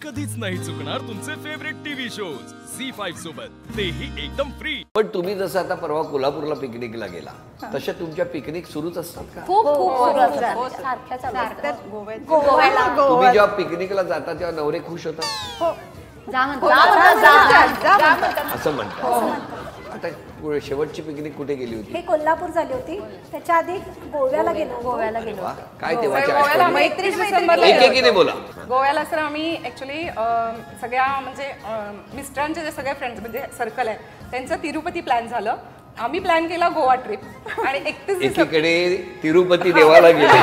कधीच नाही चुकणार तुमचे फेवरेट टीव्ही शोज झी5 सोबत, तेही एकदम फ्री। पण तुम्ही जसं आता परवा कोल्हापूरला पिकनिकला गेला तशा तुमच्या पिकनिक सुरूच असतात का? खूप सुरू असतात, सारख्या चालू असतात। गोव्याला तुम्ही जेव्हा पिकनिकला जाता तेव्हा नवरे खुश होतात? हो जा म्हणतात असं म्हणतात। आता शेवटची पिकनिक कुठे गेली होती? हे कोल्हापूर झाली होती, त्याच्या आधी गोव्याला गेलो. वाह, काय तेव्हाच्या गोव्याला आठवणी? 31 डिसेंबरला एकेकीने बोला। गोव्याला सर आम्ही ऍक्च्युली सगळ्या म्हणजे मिस्टरांचे जे सगळे फ्रेंड्स म्हणजे सर्कल आहे त्यांचं तिरुपती प्लॅन झालं। आम्ही प्लॅन केला गोवा ट्रिप आणि 31 एकीकडे तिरुपती देवाला गेले,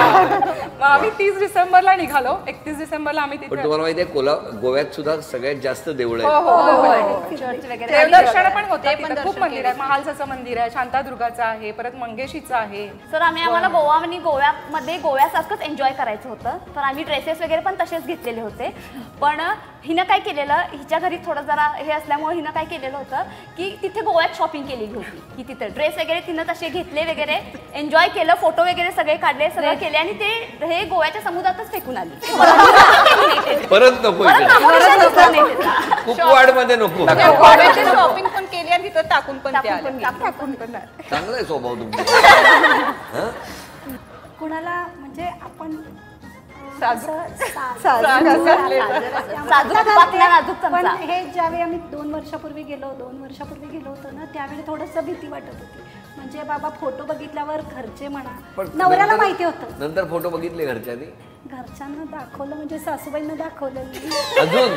मग आम्ही 30 डिसेंबरला निघालो। 31 डिसेंबरला आम्ही पण तिथे तुम्हाला माहिती आहे गोव्यात सुद्धा सगळ्यात जास्त देवळ हो आहेत। हो चर्च वगैरे देवदर्शन पण होते, खूप मंदिर आहे। महालसाचं मंदिर आहे, शांतादुर्गाचं आहे, परत मंगेशीचं आहे। सर आम्हाला गोव्यामध्ये गोव्यासारखंच एन्जॉय करायचं होतं, तर आम्ही ड्रेसेस वगैरे पण तसेच घेतलेले होते। पण हिनं काय केलेलं, हिच्या घरी थोडं जरा हे असल्यामुळे हिनं काय केलेलं होतं की तिथे गोव्यात शॉपिंग केलेली होती, की तिथे ड्रेस वगैरे तिनं तसे घेतले वगैरे, एन्जॉय केलं, फोटो वगैरे सगळे काढले, सगळं केले आणि ते हे गोव्याच्या समुद्रातच फेकून आली। परत नको कुपवाड मध्ये नको। गोव्याची शॉपिंग पण केली आणि तिथं टाकून पण ते आले। चांगला आहे स्वभाव तुमचा। कुणाला म्हणजे आपण पण हे ज्यावेळी आम्ही 2 वर्षापूर्वी गेलो होतो ना, त्यावेळी थोडंसं भीती वाटत होती। म्हणजे बाबा फोटो बघितल्यावर घरचे म्हणा, नवऱ्याला माहिती होतं। नंतर फोटो बघितले घरच्यांनी? घरच्यांना दाखवलं, म्हणजे सासूबाईंना दाखवलं अजून।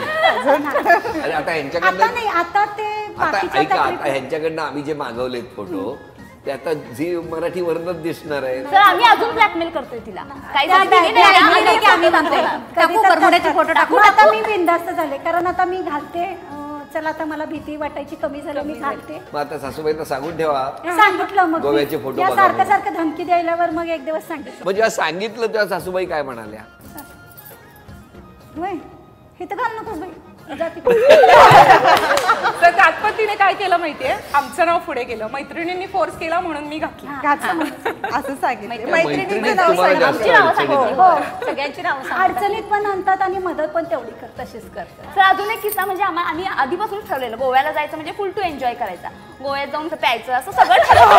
अरे आता ह्यांच्याकडनं, आता नाही, आता ते आता ऐका, आता ह्यांच्याकडनं आम्ही जे मागवलेत फोटो ते आता झी मराठी वरनच दिसणार आहे। सर आम्ही अजून ब्लॅकमेल करतोय तिला, काही फोटो टाकू। आता मी बिनधास्त झाले, कारण आता मी घालते, चला आता मला भीती वाटायची कमी झाली, मी घालते। मग आता सासूबाईंना सांगून ठेवा, सांगितलं मग गोव्याचे फोटो या बघा सारखं धमकी द्यायल्यावर मग एक दिवस सांगितलं। मग जेव्हा सांगितलं तेव्हा सासूबाई काय म्हणाल्या? होय, हे तर घाल नकोस बाई, जाती। तर तात्पतीने काय केलं माहितीये, आमचं नाव पुढे केलं, मैत्रिणींनी फोर्स केला म्हणून मी घातलं असं सांगितलं। मैत्रिणीचं नाव सगळ्यांची नाव अडचणीत पण आणतात आणि मदत पण तेवढी करतात, तशीच करतात। सर अजून एक किस्सा, म्हणजे आम्ही आधीपासून ठरवलेलं गोव्याला जायचं म्हणजे फुल टू एन्जॉय करायचा, गोव्यात जाऊन प्यायचं, असं सगळं ठरवलं।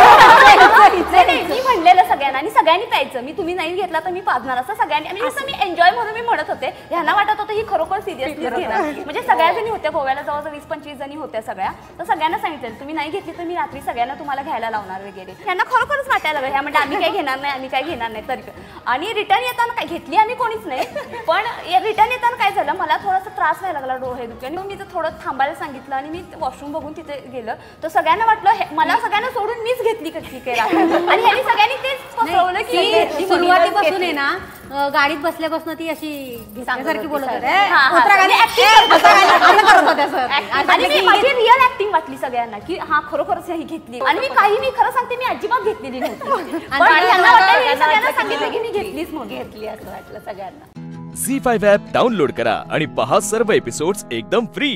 मी म्हणलेलं सगळ्यांना आणि सगळ्यांनी प्यायचं, मी तुम्ही नाही घेतला तर मी पाजणार, असं सगळ्यांनी। आणि असं मी एन्जॉय म्हणून मी म्हणत होते, ह्यांना वाटत होतं ही खरोखर सिरियसली घेणार, म्हणजे सगळ्या जणी होत्या गोव्याला, जवळजवळ 20-25 जणी होत्या सगळ्या। तर सगळ्यांना सांगितलं तुम्ही नाही घेतली तर मी रात्री सगळ्यांना तुम्हाला घ्यायला लावणार वगैरे। ह्यांना खरोखरच वाटायला लागलं, ह्या म्हणजे आम्ही काही घेणार नाही, आम्ही काही घेणार नाही तरी। आणि रिटर्न येताना काय घेतली आम्ही कोणीच नाही, पण रिटर्न येताना काय झालं, मला थोडासा त्रास व्हायला लागला, डोळे दुखले, आणि मी तर थोडं थांबायला सांगितलं आणि मी वॉशरूम बघून तिथे गेलं, तर सगळ्यांना वाटलं मला सगळ्यांना सोडून मीच घेतली कशी काय, आणि ह्यांनी सगळ्यांनी तेच पसरवलं की सुरुवातीपासून आहे ना, गाडीत बसल्यापासून ती अशी घेतल्यासारखी बोलत होती, आणि मी माझी रिअल ऍक्टिंग वाटली सगळ्यांना की हा खरोखरच ही घेतली, आणि मी खरं सांगते मी अजिबात घेतलेली नव्हती, पण ह्यांना वाटलं सगळ्यांना सांगितलं की मी घेतलीच म्हणून, घेतली असं वाटलं सगळ्यांना। झी5 ॲप डाउनलोड करा आणि पहा सर्व एपिसोड्स एकदम फ्री।